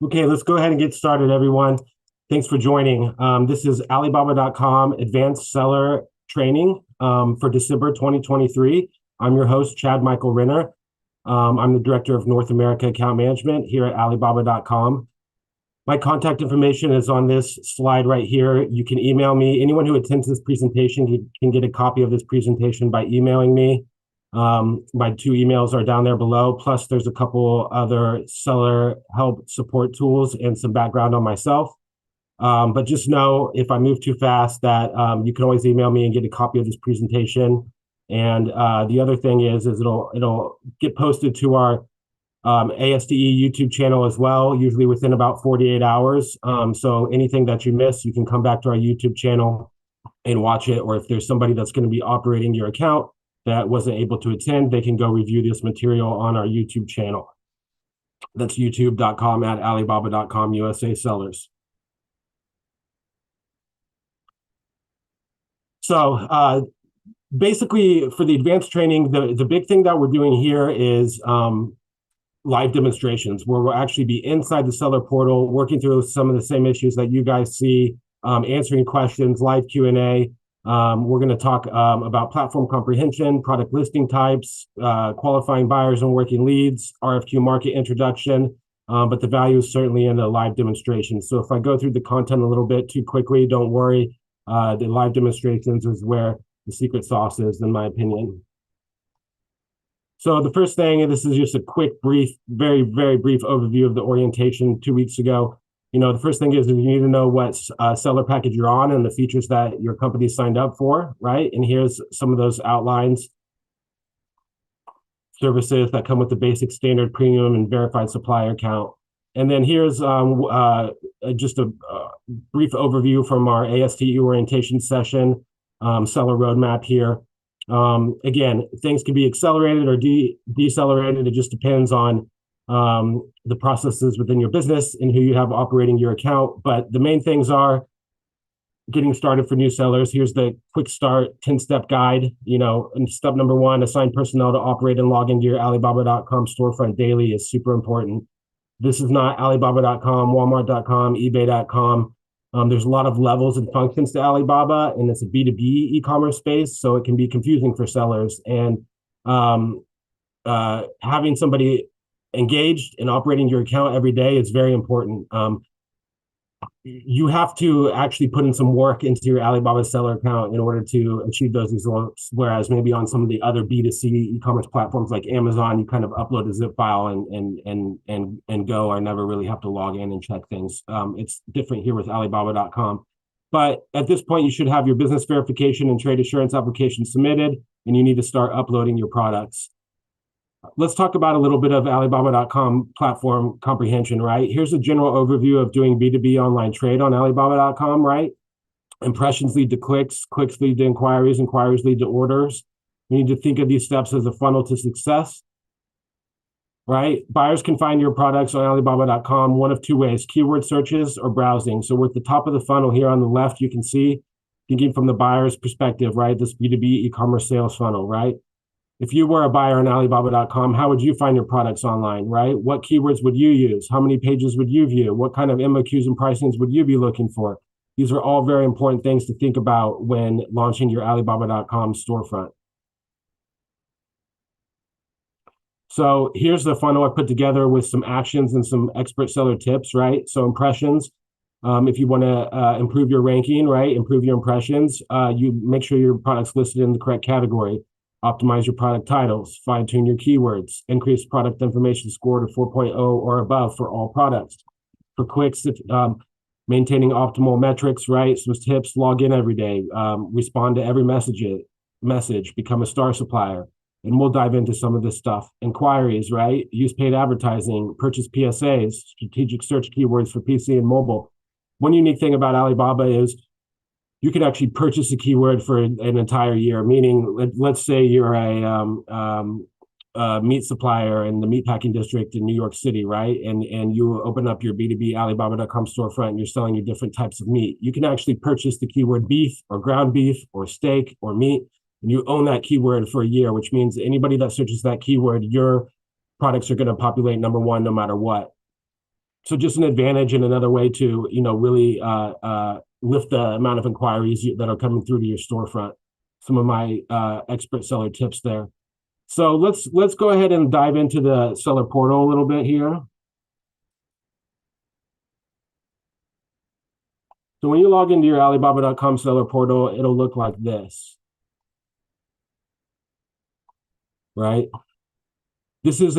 Okay, let's go ahead and get started, everyone. Thanks for joining. This is Alibaba.com Advanced Seller Training for December 2023. I'm your host, Chad Michael Renner. I'm the Director of North America Account Management here at Alibaba.com. My contact information is on this slide right here. You can email me. Anyone who attends this presentation can get a copy of this presentation by emailing me. My two emails are down there below. Plus, there's a couple other seller help support tools and some background on myself. But just know if I move too fast that you can always email me and get a copy of this presentation. And the other thing is it'll get posted to our ASTE YouTube channel as well, usually within about 48 hours. So anything that you miss, you can come back to our YouTube channel and watch it. Or if there's somebody that's going to be operating your account that wasn't able to attend, they can go review this material on our YouTube channel. That's youtube.com/alibaba.com USA sellers. So basically for the advanced training, the big thing that we're doing here is live demonstrations where we'll actually be inside the seller portal, working through some of the same issues that you guys see, answering questions, live Q&A. We're going to talk about platform comprehension, product listing types, qualifying buyers and working leads, RFQ market introduction, but the value is certainly in a live demonstration. So if I go through the content a little bit too quickly, don't worry. The live demonstrations is where the secret sauce is, in my opinion. So the first thing, and this is just a quick, brief, very, very brief overview of the orientation 2 weeks ago. The first thing is you need to know what seller package you're on and the features that your company signed up for, right? And here's some of those outlines. Services that come with the basic, standard, premium, and verified supplier account. And then here's just a brief overview from our ASTE orientation session, seller roadmap here. Again, things can be accelerated or decelerated. It just depends on the processes within your business and who you have operating your account. But the main things are getting started for new sellers. Here's the quick start 10-step guide. And step number one, assign personnel to operate and log into your Alibaba.com storefront daily is super important. This is not Alibaba.com, Walmart.com, eBay.com. There's a lot of levels and functions to Alibaba, and it's a B2B e-commerce space, so it can be confusing for sellers. And having somebody engaged and operating your account every day is very important. You have to actually put in some work into your Alibaba seller account in order to achieve those results. Whereas maybe on some of the other B2C e-commerce platforms like Amazon, you kind of upload a zip file and go, or never really have to log in and check things. It's different here with Alibaba.com. But at this point, you should have your business verification and trade assurance application submitted, and you need to start uploading your products. Let's talk about a little bit of Alibaba.com platform comprehension, right? Here's a general overview of doing B2B online trade on Alibaba.com, right? Impressions lead to clicks, clicks lead to inquiries, inquiries lead to orders. You need to think of these steps as a funnel to success, right? Buyers can find your products on Alibaba.com one of two ways, keyword searches or browsing. So we're at the top of the funnel here on the left, you can see, thinking from the buyer's perspective, right? This B2B e-commerce sales funnel, right? If you were a buyer on Alibaba.com, how would you find your products online, right? What keywords would you use? How many pages would you view? What kind of MOQs and pricings would you be looking for? These are all very important things to think about when launching your Alibaba.com storefront. So here's the funnel I put together with some actions and some expert seller tips, right? So impressions, if you want to improve your ranking, right? Improve your impressions, you make sure your product's listed in the correct category. Optimize your product titles, fine-tune your keywords, increase product information score to 4.0 or above for all products. For clicks, maintaining optimal metrics, right? Some tips, log in every day, respond to every message, become a star supplier. And we'll dive into some of this stuff. Inquiries, right? Use paid advertising, purchase PSAs, strategic search keywords for PC and mobile. One unique thing about Alibaba is you can actually purchase a keyword for an entire year, meaning let's say you're a meat supplier in the meatpacking district in New York City, right? And you open up your B2B Alibaba.com storefront and you're selling your different types of meat. You can actually purchase the keyword beef or ground beef or steak or meat, and you own that keyword for a year, which means anybody that searches that keyword, your products are going to populate number one no matter what. So just an advantage and another way to, really lift the amount of inquiries that are coming through to your storefront. Some of my expert seller tips there. So let's go ahead and dive into the seller portal a little bit here. So when you log into your Alibaba.com seller portal, it'll look like this, right? This is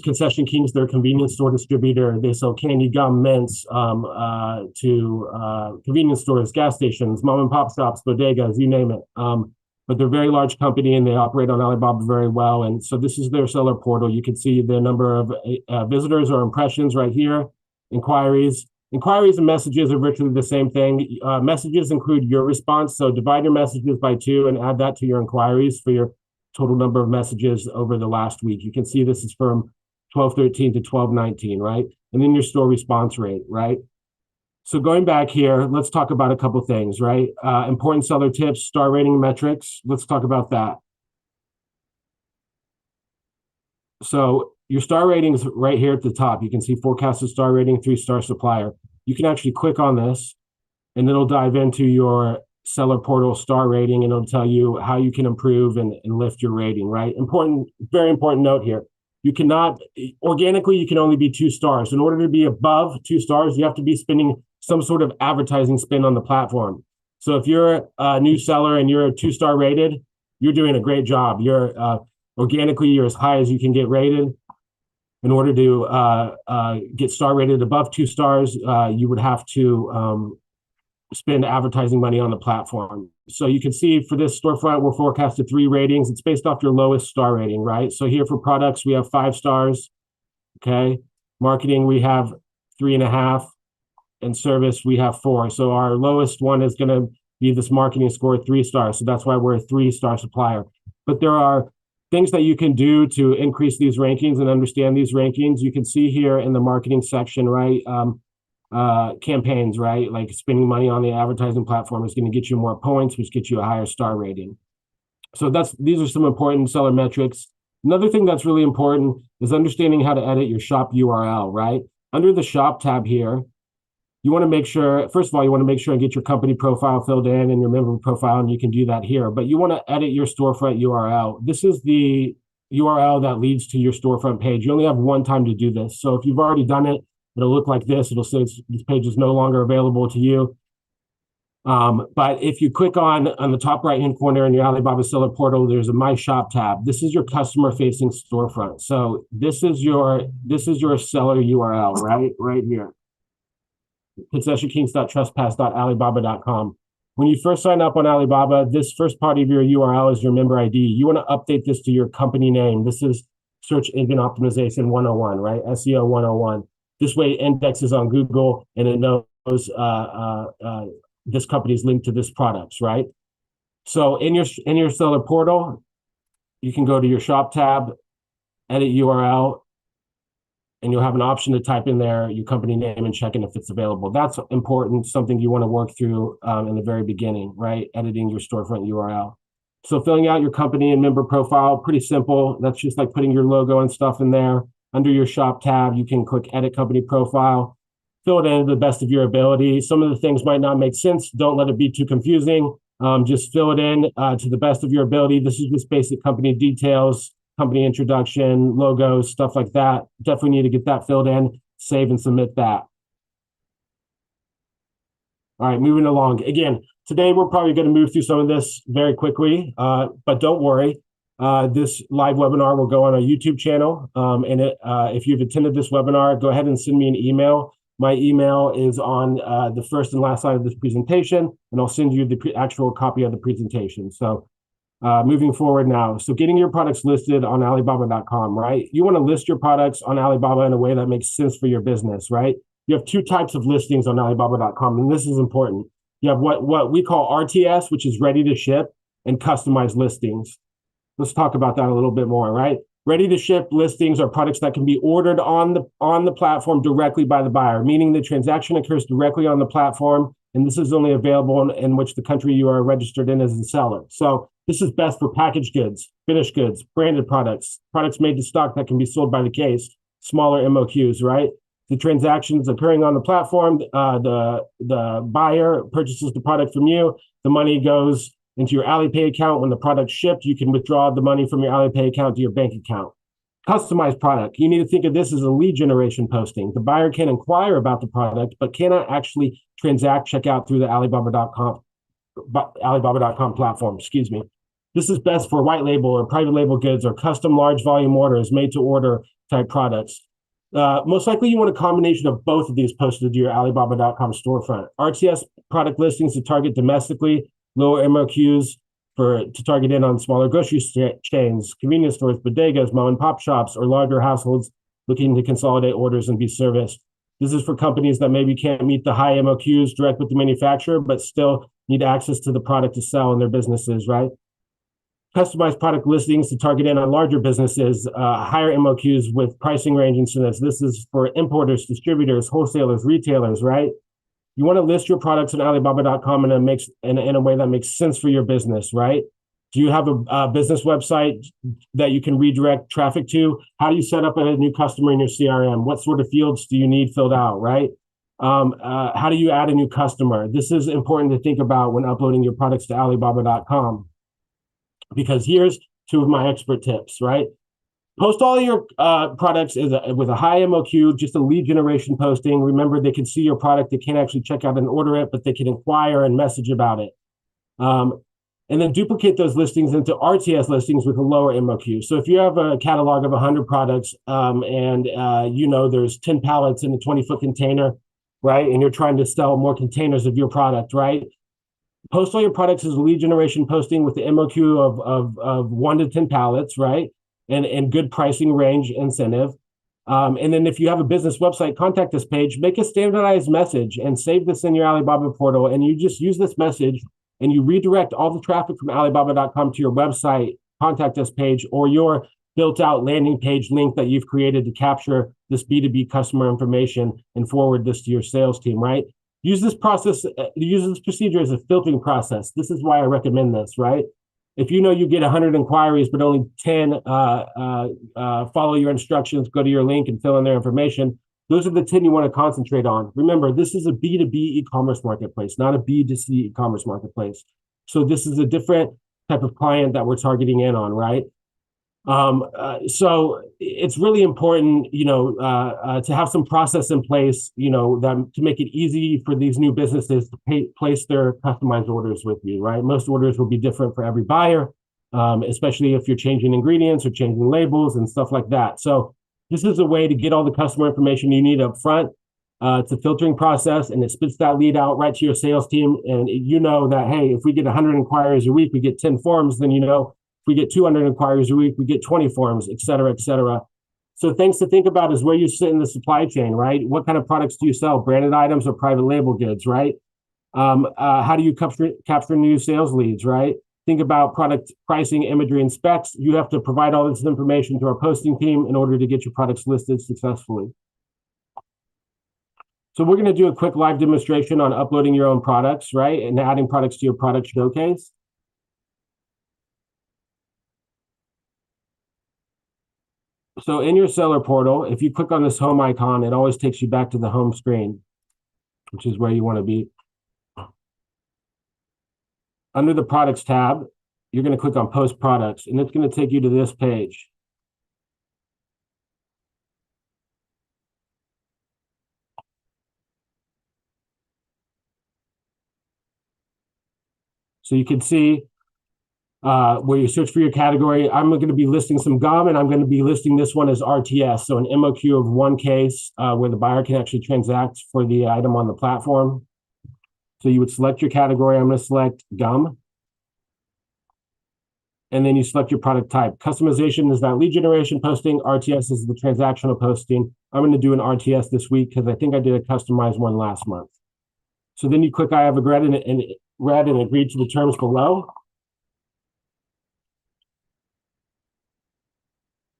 Concession Kings, their convenience store distributor. They sell candy, gum, mints to convenience stores, gas stations, mom and pop shops, bodegas, you name it. But they're a very large company and they operate on Alibaba very well. And so this is their seller portal. You can see the number of visitors or impressions right here, inquiries. Inquiries and messages are virtually the same thing. Messages include your response. So divide your messages by 2 and add that to your inquiries for your total number of messages over the last week. You can see this is from 12/13 to 12/19, right? And then your store response rate, right? So going back here, let's talk about a couple things, right? Important seller tips, star rating metrics. Let's talk about that. So your star ratings right here at the top. You can see forecasted star rating, 3-star supplier. You can actually click on this and it'll dive into your seller portal star rating and it'll tell you how you can improve and lift your rating, right? Very important note here. You cannot, organically, you can only be 2 stars. In order to be above 2 stars, you have to be spending some sort of advertising spend on the platform. So if you're a new seller and you're 2-star rated, you're doing a great job. Organically, you're as high as you can get rated. In order to get star rated above 2 stars, you would have to spend advertising money on the platform. So you can see for this storefront, we're forecasted 3 ratings. It's based off your lowest star rating, right? So here for products, we have 5 stars. Okay. Marketing, we have 3.5. And service, we have 4. So our lowest one is going to be this marketing score, 3 stars. So that's why we're a 3-star supplier. But there are things that you can do to increase these rankings and understand these rankings. You can see here in the marketing section, right? Campaigns, right? Like spending money on the advertising platform is going to get you more points, which gets you a higher star rating. So these are some important seller metrics. Another thing that's really important is understanding how to edit your shop URL, right? Under the shop tab here, you want to make sure, first of all, you want to make sure and get your company profile filled in and your member profile, and you can do that here. But you want to edit your storefront URL. This is the URL that leads to your storefront page. You only have one time to do this. So if you've already done it, it'll look like this. It'll say this page is no longer available to you. But if you click on the top right-hand corner in your Alibaba seller portal, there's a My Shop tab. This is your customer-facing storefront. So this is your seller URL, right here. concessionkings.trespass.alibaba.com. When you first sign up on Alibaba, this first part of your URL is your member ID. You want to update this to your company name. This is search engine optimization 101, right? SEO 101. This way it indexes on Google and it knows this company's linked to this products, right? So in your seller portal, you can go to your shop tab, edit URL, and you'll have an option to type in there your company name and check in if it's available. That's important, something you want to work through in the very beginning, right? Editing your storefront URL. So filling out your company and member profile, pretty simple. That's just like putting your logo and stuff in there. Under your shop tab, you can click edit company profile, fill it in to the best of your ability. Some of the things might not make sense. Don't let it be too confusing. Just fill it in to the best of your ability. This is just basic company details, company introduction, logos, stuff like that. Definitely need to get that filled in, save and submit that. All right, moving along. Again, today we're probably going to move through some of this very quickly, but don't worry. This live webinar will go on our YouTube channel. If you've attended this webinar, go ahead and send me an email. My email is on the first and last slide of this presentation, and I'll send you the actual copy of the presentation. So moving forward now. So getting your products listed on Alibaba.com, right? You want to list your products on Alibaba in a way that makes sense for your business, right? You have 2 types of listings on Alibaba.com, and this is important. You have what we call RTS, which is ready to ship, and customized listings. Let's talk about that a little bit more, right? Ready to ship listings are products that can be ordered on the platform directly by the buyer, meaning the transaction occurs directly on the platform, and this is only available in which the country you are registered in as the seller. So this is best for packaged goods, finished goods, branded products, products made to stock that can be sold by the case, smaller MOQs, right? the transactions occurring on the platform. The buyer purchases the product from you. The money goes into your Alipay account. When the product's shipped, you can withdraw the money from your Alipay account to your bank account. Customized product. You need to think of this as a lead generation posting. The buyer can inquire about the product, but cannot actually transact, check out through the Alibaba.com platform. Excuse me. This is best for white label or private label goods or custom large volume orders, made to order type products. Most likely you want a combination of both of these posted to your Alibaba.com storefront. RTS product listings to target domestically, lower MOQs to target in on smaller grocery chains, convenience stores, bodegas, mom and pop shops, or larger households looking to consolidate orders and be serviced. This is for companies that maybe can't meet the high MOQs direct with the manufacturer, but still need access to the product to sell in their businesses, right? Customized product listings to target in on larger businesses, higher MOQs with pricing range incentives. This is for importers, distributors, wholesalers, retailers, right? You want to list your products on Alibaba.com in a way that makes sense for your business, right? Do you have a business website that you can redirect traffic to? How do you set up a new customer in your CRM? What sort of fields do you need filled out, right? How do you add a new customer? This is important to think about when uploading your products to Alibaba.com. Because here's two of my expert tips, right? Post all your products with a high MOQ, just a lead generation posting. Remember, they can see your product. They can't actually check out and order it, but they can inquire and message about it. And then duplicate those listings into RTS listings with a lower MOQ. So if you have a catalog of 100 products and there's 10 pallets in a 20-foot container, right? And you're trying to sell more containers of your product, right? Post all your products as a lead generation posting with the MOQ of 1 to 10 pallets, right? And good pricing range incentive. And then if you have a business website contact us page, make a standardized message and save this in your Alibaba portal. And you just use this message and you redirect all the traffic from Alibaba.com to your website contact us page or your built out landing page link that you've created to capture this B2B customer information and forward this to your sales team, right? Use this procedure as a filtering process. This is why I recommend this, right? If you know you get 100 inquiries, but only 10 follow your instructions, go to your link and fill in their information, those are the 10 you want to concentrate on. Remember, this is a B2B e-commerce marketplace, not a B2C e-commerce marketplace. So this is a different type of client that we're targeting in on, right? So it's really important, to have some process in place, to make it easy for these new businesses to place their customized orders with you, right? Most orders will be different for every buyer, especially if you're changing ingredients or changing labels and stuff like that. So this is a way to get all the customer information you need up front. It's a filtering process, and it spits that lead out right to your sales team. And you know that, hey, if we get 100 inquiries a week, we get 10 forms, then if we get 200 inquiries a week, we get 20 forms, et cetera, et cetera. So things to think about is where you sit in the supply chain, right? What kind of products do you sell, branded items or private label goods, right? How do you capture new sales leads, right? Think about product pricing, imagery, and specs. You have to provide all this information to our posting team in order to get your products listed successfully. So we're going to do a quick live demonstration on uploading your own products, right? And adding products to your product showcase. So in your seller portal, if you click on this home icon, it always takes you back to the home screen, which is where you want to be. Under the products tab, you're going to click on post products, and it's going to take you to this page. So you can see where you search for your category. I'm going to be listing some gum, and I'm going to be listing this one as RTS, so an MOQ of one case where the buyer can actually transact for the item on the platform. So you would select your category. I'm going to select gum. And then you select your product type. Customization is that lead generation posting. RTS is the transactional posting. I'm going to do an RTS this week because I think I did a customized one last month. So then you click I have read and agreed to the terms below.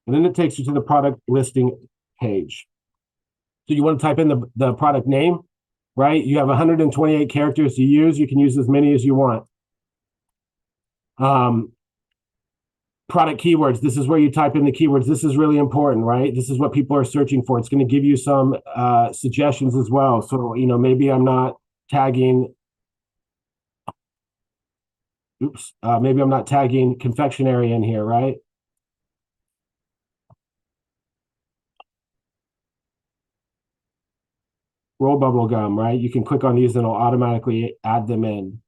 And then it takes you to the product listing page. So you want to type in the product name, right? You have 128 characters to use. You can use as many as you want. Product keywords. This is where you type in the keywords. This is really important, right? This is what people are searching for. It's going to give you some suggestions as well. So, maybe I'm not tagging, maybe I'm not tagging confectionery in here, right? Roll bubble gum, right? You can click on these and it'll automatically add them in.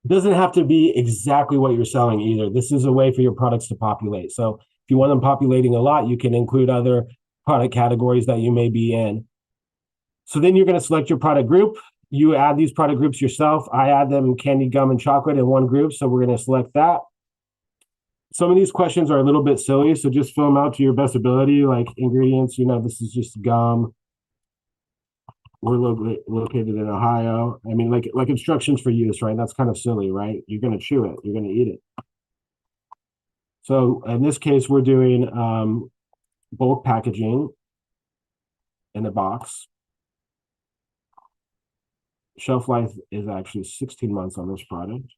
It doesn't have to be exactly what you're selling either. This is a way for your products to populate. So if you want them populating a lot, you can include other product categories that you may be in. So then you're going to select your product group. You add these product groups yourself. I add them candy, gum, and chocolate in one group. So we're going to select that. Some of these questions are a little bit silly, so just fill them out to your best ability, like ingredients. This is just gum. We're located in Ohio. I mean, like instructions for use, right? That's kind of silly, right? You're going to chew it. You're going to eat it. So in this case, we're doing bulk packaging in a box. Shelf life is actually 16 months on this product.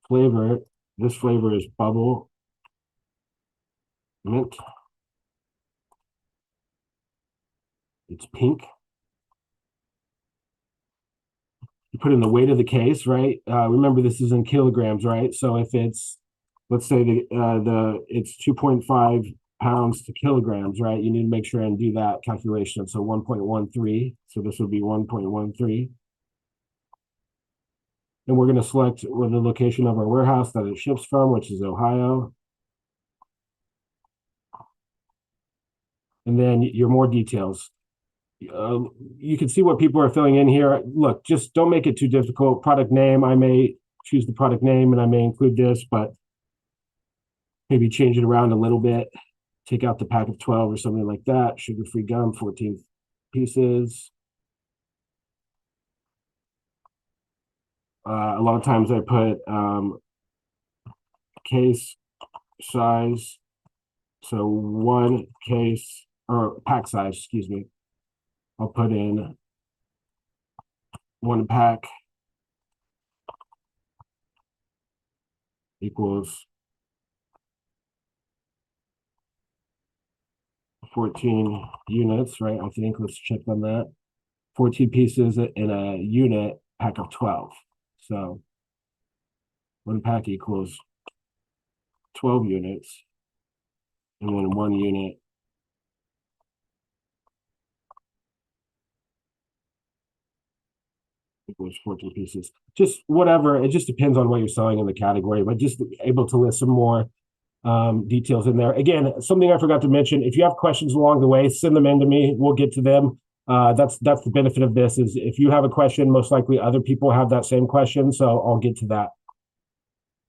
Flavor, this flavor is bubble mint. It's pink. You put in the weight of the case, right? Remember, this is in kilograms, right? So if it's, let's say it's 2.5 pounds to kilograms, right? You need to make sure and do that calculation. So 1.13. So this would be 1.13. And we're going to select the location of our warehouse that it ships from, which is Ohio. And then your more details. You can see what people are filling in here. Look, just don't make it too difficult. Product name, I may choose the product name and I may include this, but maybe change it around a little bit. Take out the pack of 12 or something like that. Sugar-free gum, 14 pieces. A lot of times I put case size. So one case, or pack size, excuse me. I'll put in one pack equals 14 units, right? I think, let's check on that. 14 pieces in a unit, pack of 12. So one pack equals 12 units, and then one unit equals 14 pieces. Just whatever, it just depends on what you're selling in the category, but just able to list some more details in there. Again, something I forgot to mention, if you have questions along the way, send them in to me. We'll get to them. That's the benefit of this, is if you have a question, most likely other people have that same question, so I'll get to that.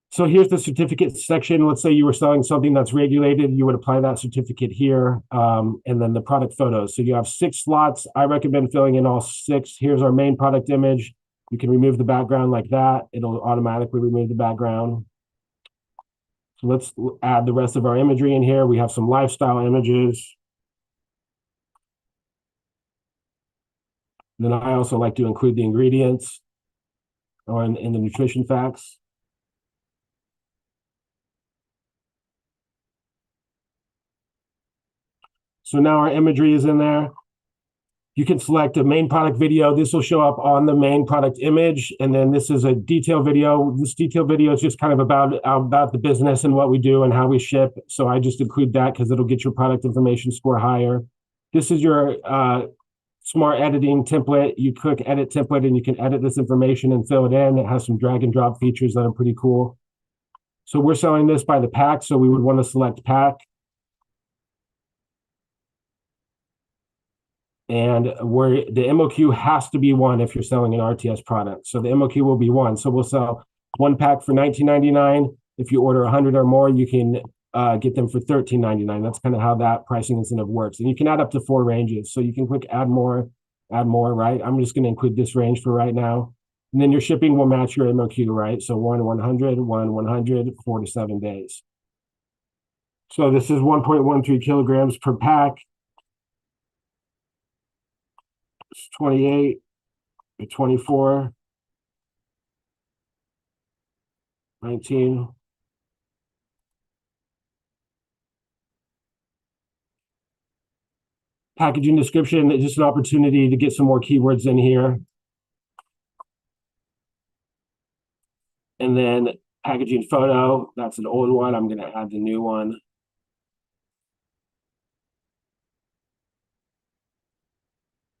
So here's the certificate section. Let's say you were selling something that's regulated, you would apply that certificate here, and then the product photos. So you have 6 slots. I recommend filling in all 6. Here's our main product image. You can remove the background like that. It'll automatically remove the background. So let's add the rest of our imagery in here. We have some lifestyle images. Then I also like to include the ingredients or in the nutrition facts. So now our imagery is in there. You can select a main product video. This will show up on the main product image. And then this is a detail video. This detail video is just kind of about the business and what we do and how we ship. So I just include that because it'll get your product information score higher. This is your smart editing template. You click edit template and you can edit this information and fill it in. It has some drag and drop features that are pretty cool. So we're selling this by the pack. So we would want to select pack. And where the MOQ has to be 1 if you're selling an RTS product. So the MOQ will be 1. So we'll sell 1 pack for $19.99. If you order 100 or more, you can get them for $13.99. That's kind of how that pricing incentive works. And you can add up to 4 ranges. So you can click add more, right? I'm just going to include this range for right now. And then your shipping will match your MOQ, right? So 1 100, 1 100, 4 to 7 days. So this is 1.13 kilograms per pack. It's 28, 24, 19. Packaging description is just an opportunity to get some more keywords in here. And then packaging photo, that's an old one. I'm going to add the new one.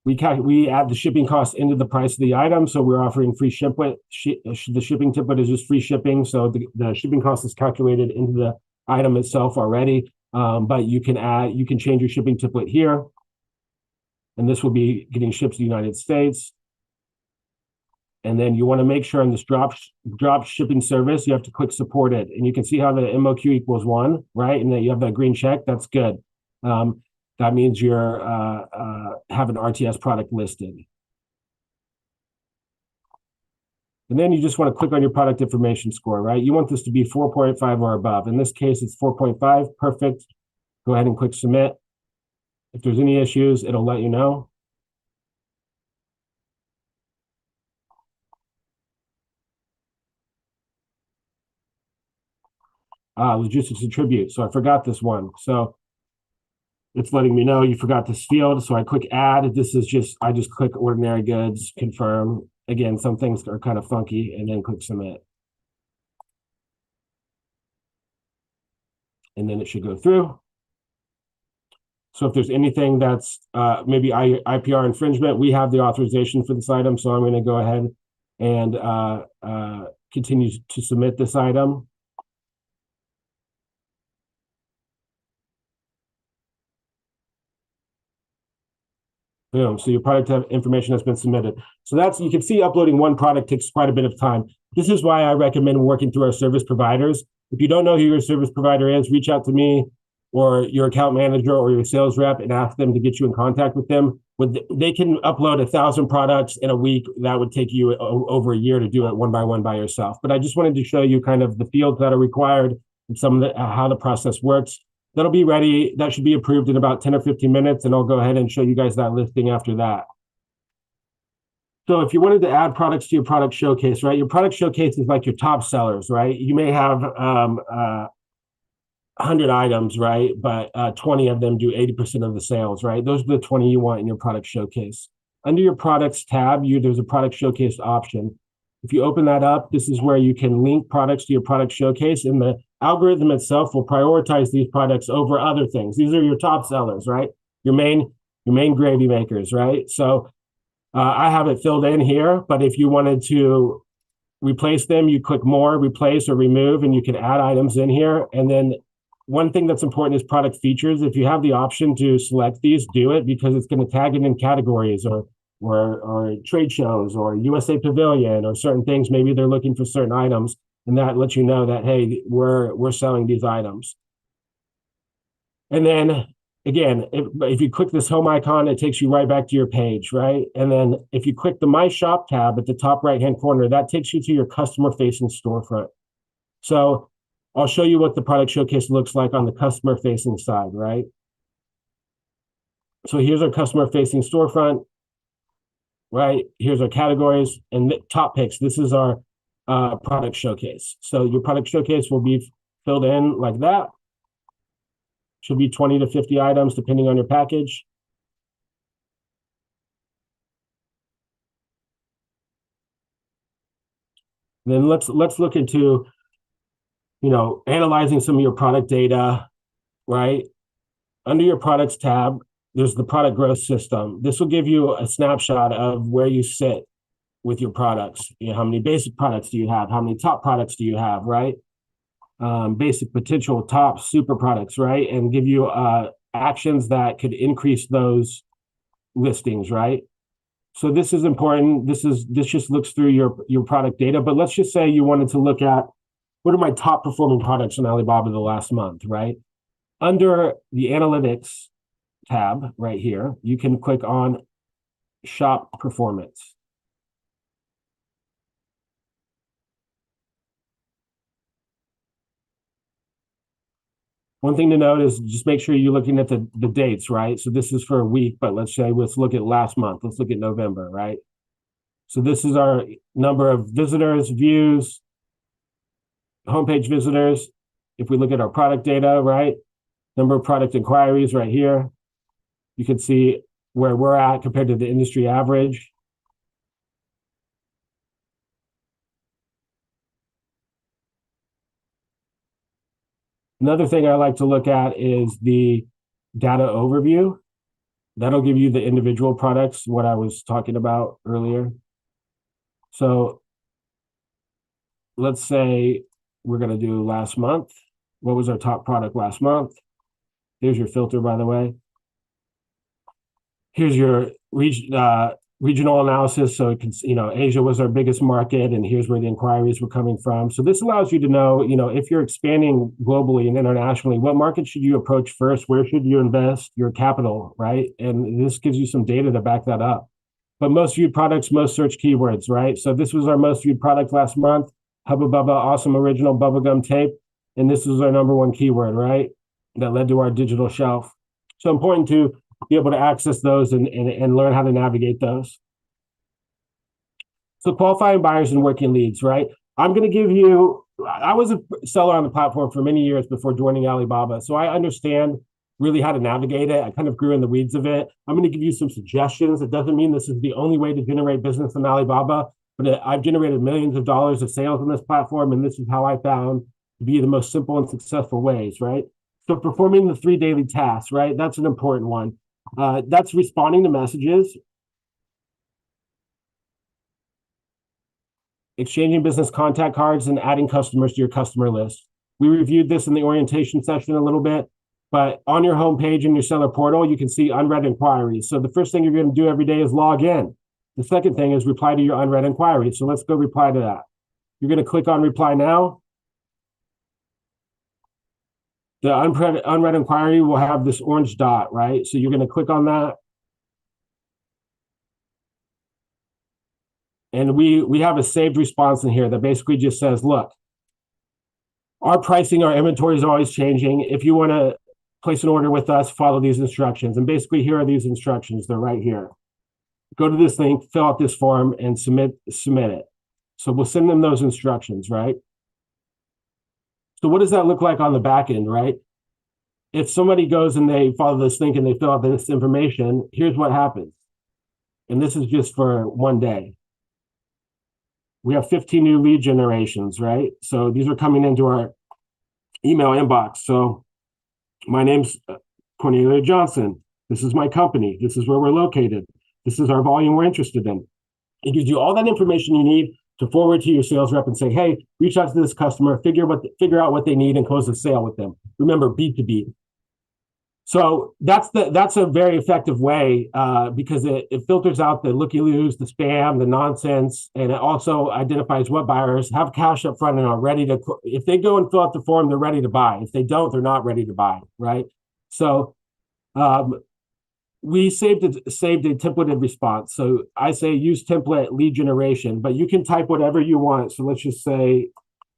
We add the shipping cost into the price of the item, so we're offering free shipment. The shipping template is just free shipping, so the shipping cost is calculated into the item itself already. But you can change your shipping template here, and this will be getting shipped to the United States. And then you want to make sure in this drop shipping service, you have to click support it. And you can see how the MOQ equals 1, right? And then you have that green check. That's good. That means you're have an RTS product listed. And then you just want to click on your product information score, right? You want this to be 4.5 or above. In this case, it's 4.5. Perfect. Go ahead and click submit. If there's any issues, it'll let you know. Logistics attribute. So I forgot this one. So it's letting me know you forgot this field. So I click add. I just click ordinary goods, confirm. Again, some things are kind of funky, and then click submit. And then it should go through. So if there's anything that's maybe IPR infringement, we have the authorization for this item. So I'm going to go ahead and continue to submit this item. Boom. So your product information has been submitted. So you can see uploading one product takes quite a bit of time. This is why I recommend working through our service providers. If you don't know who your service provider is, reach out to me or your account manager or your sales rep and ask them to get you in contact with them. They can upload 1,000 products in a week. That would take you over a year to do it one by yourself. But I just wanted to show you kind of the fields that are required and how the process works. That'll be ready. That should be approved in about 10 or 15 minutes, and I'll go ahead and show you guys that listing after that. So if you wanted to add products to your product showcase, right? Your product showcase is like your top sellers, right? You may have 100 items, right? But 20 of them do 80% of the sales, right? Those are the 20 you want in your product showcase. Under your products tab, there's a product showcase option. If you open that up, this is where you can link products to your product showcase, and the algorithm itself will prioritize these products over other things. These are your top sellers, right? Your main gravy makers, right? So I have it filled in here, but if you wanted to replace them, you click more, replace, or remove, and you can add items in here. And then one thing that's important is product features. If you have the option to select these, do it, because it's going to tag it in categories or trade shows or USA Pavilion or certain things. Maybe they're looking for certain items, and that lets you know that, hey, we're selling these items. And then again, if you click this home icon, it takes you right back to your page, right? And then if you click the My Shop tab at the top right-hand corner, that takes you to your customer-facing storefront. So I'll show you what the product showcase looks like on the customer-facing side, right? So here's our customer-facing storefront, right? Here's our categories and top picks. This is our product showcase. So your product showcase will be filled in like that. Should be 20 to 50 items depending on your package. Then let's look into, analyzing some of your product data, right? Under your products tab, there's the product growth system. This will give you a snapshot of where you sit with your products. How many basic products do you have? How many top products do you have, right? Basic, potential, top, super products, right? And give you actions that could increase those listings, right? So this is important. This just looks through your product data, but let's just say you wanted to look at what are my top performing products on Alibaba the last month, right? Under the analytics tab right here, you can click on shop performance. One thing to note is just make sure you're looking at the dates, right? So this is for a week, but let's look at last month. Let's look at November, right? So this is our number of visitors, views, homepage visitors. If we look at our product data, right? Number of product inquiries right here. You can see where we're at compared to the industry average. Another thing I like to look at is the data overview. That'll give you the individual products, what I was talking about earlier. So let's say we're going to do last month. What was our top product last month? Here's your filter, by the way. Here's your regional analysis. So it can, Asia was our biggest market, and here's where the inquiries were coming from. So this allows you to know, if you're expanding globally and internationally, what market should you approach first? Where should you invest your capital, right? And this gives you some data to back that up. But most viewed products, most search keywords, right? So this was our most viewed product last month, Hubba Bubba Awesome Original Bubblegum Tape. And this was our number one keyword, right? That led to our digital shelf. So important to be able to access those and learn how to navigate those. So qualifying buyers and working leads, right? I'm going to give you, I was a seller on the platform for many years before joining Alibaba. So I understand really how to navigate it. I kind of grew in the weeds of it. I'm going to give you some suggestions. It doesn't mean this is the only way to generate business on Alibaba, but I've generated millions of dollars of sales on this platform. And this is how I found to be the most simple and successful ways, right? So performing the 3 daily tasks, right? That's an important one. That's responding to messages, exchanging business contact cards, and adding customers to your customer list. We reviewed this in the orientation session a little bit, but on your homepage in your seller portal, you can see unread inquiries. So the first thing you're going to do every day is log in. The second thing is reply to your unread inquiries. So let's go reply to that. You're going to click on reply now. The unread inquiry will have this orange dot, right? So you're going to click on that. And we have a saved response in here that basically just says, look, our pricing, our inventory is always changing. If you want to place an order with us, follow these instructions. And basically, here are these instructions. They're right here. Go to this link, fill out this form, and submit it. So we'll send them those instructions, right? So what does that look like on the back end, right? If somebody goes and they follow this link and they fill out this information, here's what happens. And this is just for one day. We have 15 new lead generations, right? So these are coming into our email inbox. So my name's Cornelia Johnson. This is my company. This is where we're located. This is our volume we're interested in. It gives you all that information you need to forward to your sales rep and say, hey, reach out to this customer, figure out what they need and close a sale with them. Remember, B2B. So that's a very effective way because it filters out the looky-loos, the spam, the nonsense, and it also identifies what buyers have cash up front and are ready to, if they go and fill out the form, they're ready to buy. If they don't, they're not ready to buy, right? So we saved a templated response. So I say use template lead generation, but you can type whatever you want. So let's just say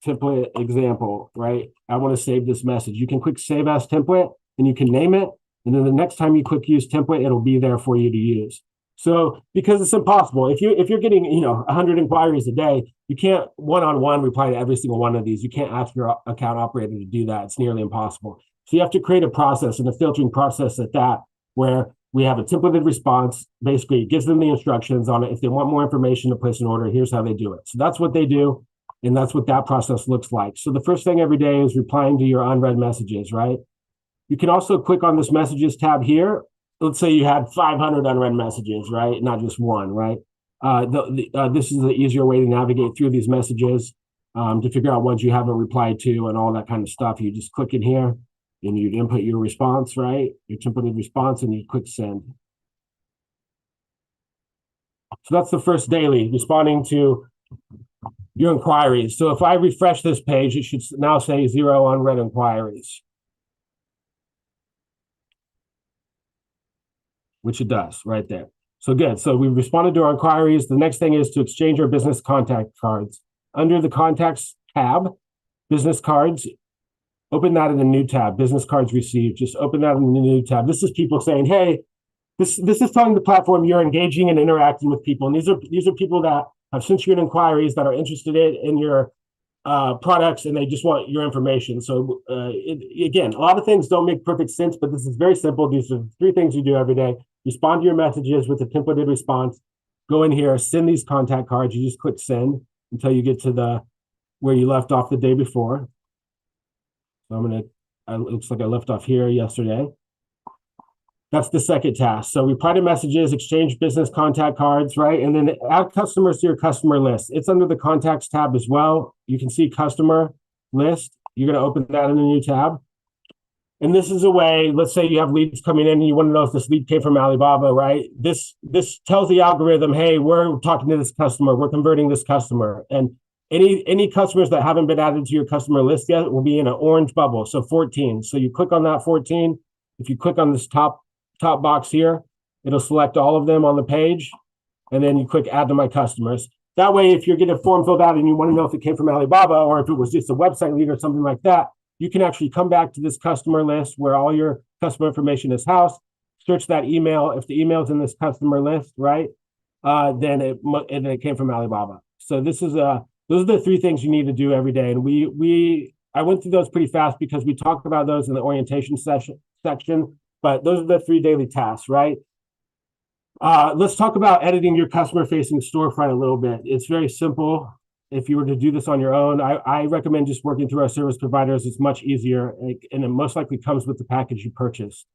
template example, right? I want to save this message. You can click save as template and you can name it. And then the next time you click use template, it'll be there for you to use. So because it's impossible, if you're getting 100 inquiries a day, you can't one-on-one reply to every single one of these. You can't ask your account operator to do that. It's nearly impossible. So you have to create a process and a filtering process at that where we have a templated response. Basically, it gives them the instructions on it. If they want more information to place an order, here's how they do it. So that's what they do, and that's what that process looks like. So the first thing every day is replying to your unread messages, right? You can also click on this messages tab here. Let's say you had 500 unread messages, right? Not just one, right? This is the easier way to navigate through these messages to figure out ones you haven't replied to and all that kind of stuff. You just click in here and you'd input your response, right? Your templated response, and you click send. So that's the first daily, responding to your inquiries. So if I refresh this page, it should now say 0 unread inquiries, which it does right there. So good. So we responded to our inquiries. The next thing is to exchange our business contact cards. Under the contacts tab, business cards, Open that in a new tab, business cards received. Just open that in a new tab. This is people saying, hey, this is telling the platform you're engaging and interacting with people. And these are people that have sent you inquiries that are interested in your products, and they just want your information. So again, a lot of things don't make perfect sense, but this is very simple. These are 3 things you do every day. Respond to your messages with a templated response. Go in here, send these contact cards. You just click send until you get to the where you left off the day before. So it looks like I left off here yesterday. That's the second task. So reply to messages, exchange business contact cards, right? And then add customers to your customer list. It's under the contacts tab as well. You can see customer list. You're going to open that in a new tab. And this is a way, let's say you have leads coming in and you want to know if this lead came from Alibaba, right? This tells the algorithm, hey, we're talking to this customer, we're converting this customer. And any customers that haven't been added to your customer list yet will be in an orange bubble. So 14. So you click on that 14. If you click on this top box here, it'll select all of them on the page, and then you click add to my customers. That way, if you're getting a form filled out and you want to know if it came from Alibaba or if it was just a website lead or something like that, you can actually come back to this customer list where all your customer information is housed, search that email. If the email's in this customer list, right, then it came from Alibaba. So those are the 3 things you need to do every day. And I went through those pretty fast because we talked about those in the orientation section. But those are the 3 daily tasks, right? Let's talk about editing your customer-facing storefront a little bit. It's very simple. If you were to do this on your own, I recommend just working through our service providers. It's much easier, and it most likely comes with the package you purchased.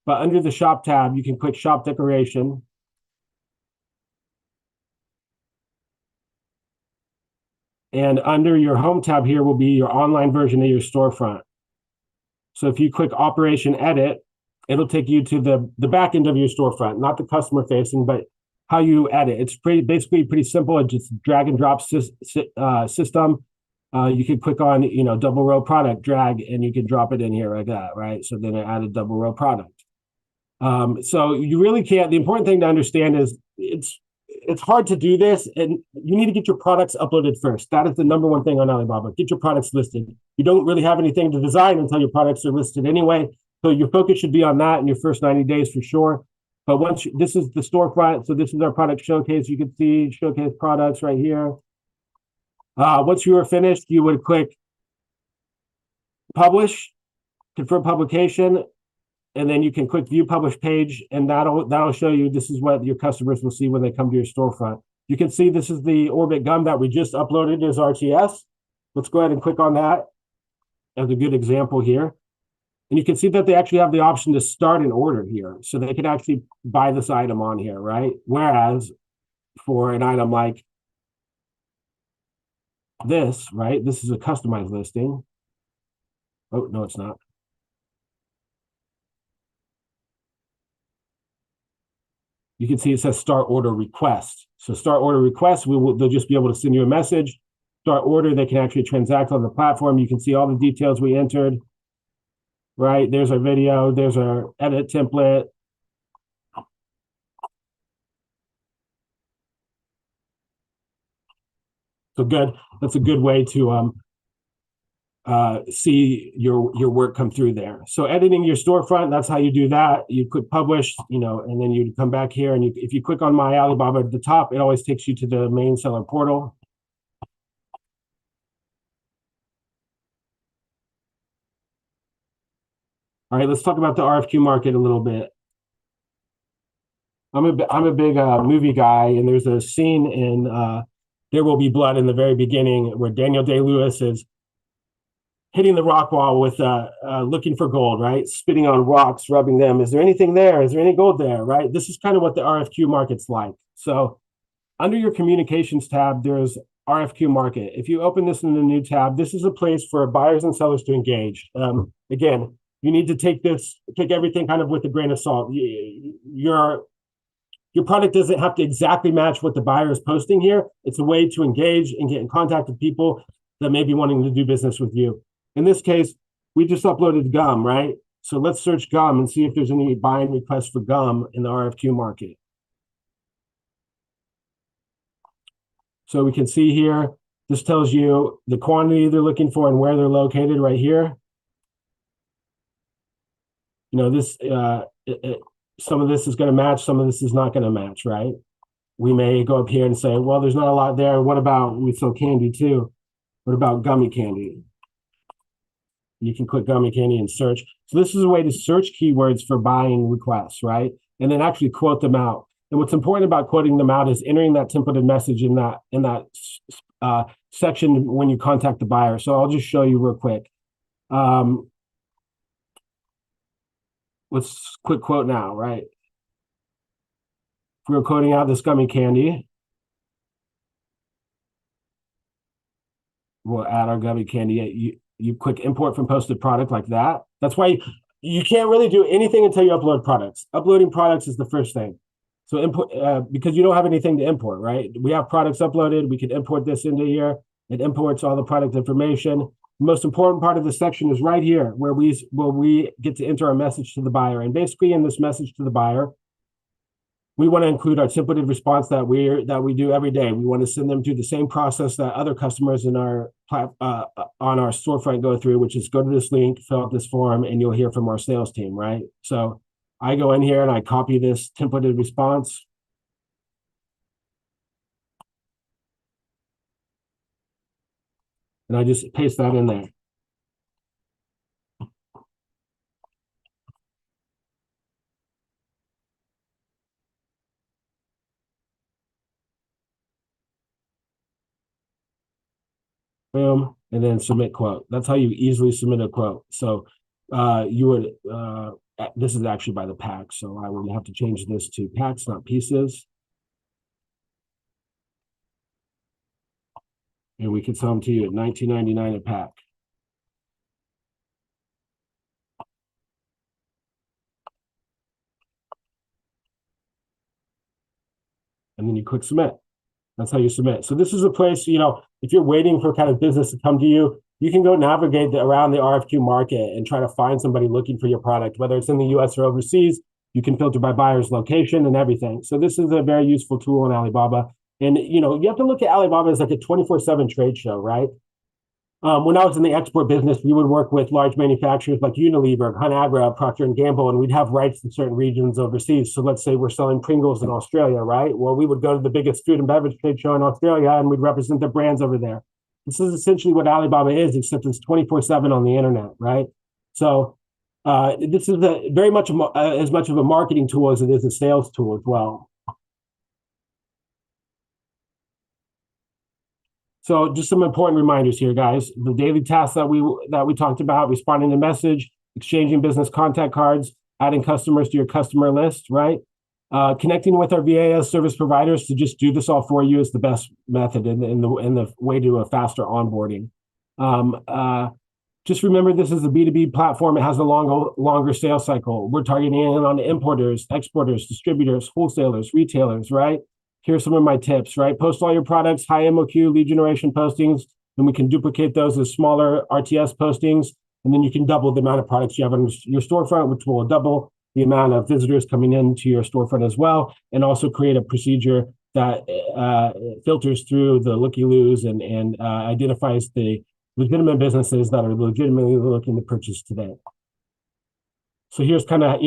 But under the shop tab, you can click shop decoration. And under your home tab here will be your online version of your storefront. So if you click Operation Edit, it'll take you to the back end of your storefront, not the customer facing, but how you edit. It's basically pretty simple. It's just drag and drop system. You can click on, double row product, drag, and you can drop it in here like that, right? So then it added double row product. So you really can't. The important thing to understand is it's hard to do this, and you need to get your products uploaded first. That is the number 1 thing on Alibaba. Get your products listed. You don't really have anything to design until your products are listed anyway. So your focus should be on that in your first 90 days for sure. But this is the storefront. So this is our product showcase. You can see showcase products right here. Once you are finished, you would click publish, confirm publication, and then you can click view published page, and that'll show you this is what your customers will see when they come to your storefront. You can see this is the Orbit gum that we just uploaded as RTS. Let's go ahead and click on that as a good example here. And you can see that they actually have the option to start an order here. So they can actually buy this item on here, right? Whereas for an item like this, right? This is a customized listing. Oh, no, it's not. You can see it says start order request. So start order request, they'll just be able to send you a message. Start order, they can actually transact on the platform. You can see all the details we entered. Right, there's our video, there's our edit template. So good. That's a good way to see your work come through there. So editing your storefront, that's how you do that. You click publish, and then you come back here, and if you click on My Alibaba at the top, it always takes you to the main seller portal. All right, let's talk about the RFQ market a little bit. I'm a big movie guy, and there's a scene in There Will Be Blood in the very beginning where Daniel Day-Lewis is hitting the rock wall with looking for gold, right? Spitting on rocks, rubbing them. Is there anything there? Is there any gold there, right? This is kind of what the RFQ market's like. So under your communications tab, there's RFQ market. If you open this in the new tab, this is a place for buyers and sellers to engage. Again, you need to take everything kind of with a grain of salt. Your product doesn't have to exactly match what the buyer is posting here. It's a way to engage and get in contact with people that may be wanting to do business with you. In this case, we just uploaded gum, right? So let's search gum and see if there's any buying requests for gum in the RFQ market. So we can see here, this tells you the quantity they're looking for and where they're located right here. this some of this is going to match, some of this is not going to match, right? We may go up here and say, well, there's not a lot there. What about, we sell candy too. What about gummy candy? You can click gummy candy and search. So this is a way to search keywords for buying requests, right? And then actually quote them out. And what's important about quoting them out is entering that templated message in that section when you contact the buyer. So I'll just show you real quick. Let's quick quote now, right? If we were quoting out this gummy candy, we'll add our gummy candy. You click import from posted product like that. That's why you can't really do anything until you upload products. Uploading products is the first thing. So import, because you don't have anything to import, right? We have products uploaded. We can import this into here. It imports all the product information. The most important part of the section is right here where we get to enter our message to the buyer. And basically in this message to the buyer, we want to include our templated response that we do every day. We want to send them through the same process that other customers in our on our storefront go through, which is go to this link, fill out this form, and you'll hear from our sales team, right? So I go in here and I copy this templated response. And I just paste that in there. Boom, and then submit quote. That's how you easily submit a quote. So you would, this is actually by the pack, so I would have to change this to packs, not pieces. And we can sell them to you at $19.99 a pack. And then you click submit. That's how you submit. So this is a place, if you're waiting for kind of business to come to you, you can go navigate around the RFQ market and try to find somebody looking for your product, whether it's in the US or overseas. You can filter by buyer's location and everything. So this is a very useful tool in Alibaba. And, you have to look at Alibaba as like a 24/7 trade show, right? When I was in the export business, we would work with large manufacturers like Unilever, Conagra, Procter & Gamble, and we'd have rights in certain regions overseas. So let's say we're selling Pringles in Australia, right? Well, we would go to the biggest food and beverage trade show in Australia, and we'd represent the brands over there. This is essentially what Alibaba is, except it's 24/7 on the internet, right? So this is very much as much of a marketing tool as it is a sales tool as well. So just some important reminders here, guys. The daily tasks that we talked about: responding to message, exchanging business contact cards, adding customers to your customer list, right? Connecting with our VAS service providers to just do this all for you is the best method in the way to a faster onboarding. Just remember, this is a B2B platform. It has a longer sales cycle. We're targeting in on importers, exporters, distributors, wholesalers, retailers, right? Here's some of my tips, right? Post all your products, high MOQ lead generation postings, and we can duplicate those as smaller RTS postings. And then you can double the amount of products you have on your storefront, which will double the amount of visitors coming into your storefront as well. And also create a procedure that filters through the looky-loos and identifies the legitimate businesses that are legitimately looking to purchase today. So here's kind of,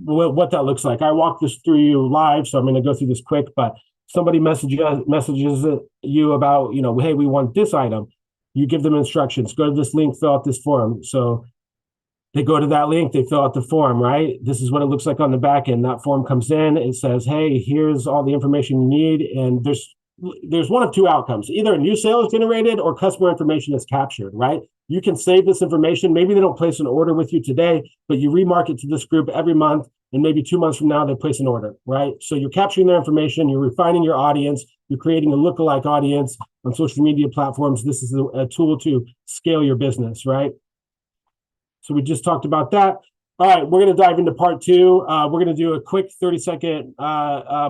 what that looks like. I walked this through you live, so I'm going to go through this quick, but somebody messages you about, hey, we want this item. You give them instructions. Go to this link, fill out this form. So they go to that link, they fill out the form, right? This is what it looks like on the back end. That form comes in, it says, hey, here's all the information you need. And there's one of two outcomes. Either a new sale is generated or customer information is captured, right? You can save this information. Maybe they don't place an order with you today, but you remarket to this group every month, and maybe 2 months from now, they place an order, right? So you're capturing their information, you're refining your audience, you're creating a lookalike audience on social media platforms. This is a tool to scale your business, right? So we just talked about that. All right, we're going to dive into part two. We're going to do a quick 30-second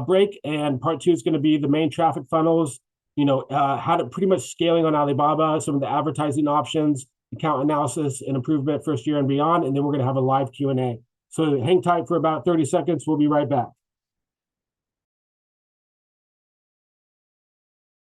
break, and part two is going to be the main traffic funnels, how to pretty much scaling on Alibaba, some of the advertising options, account analysis and improvement first year and beyond, and then we're going to have a live Q&A. So hang tight for about 30 seconds. We'll be right back.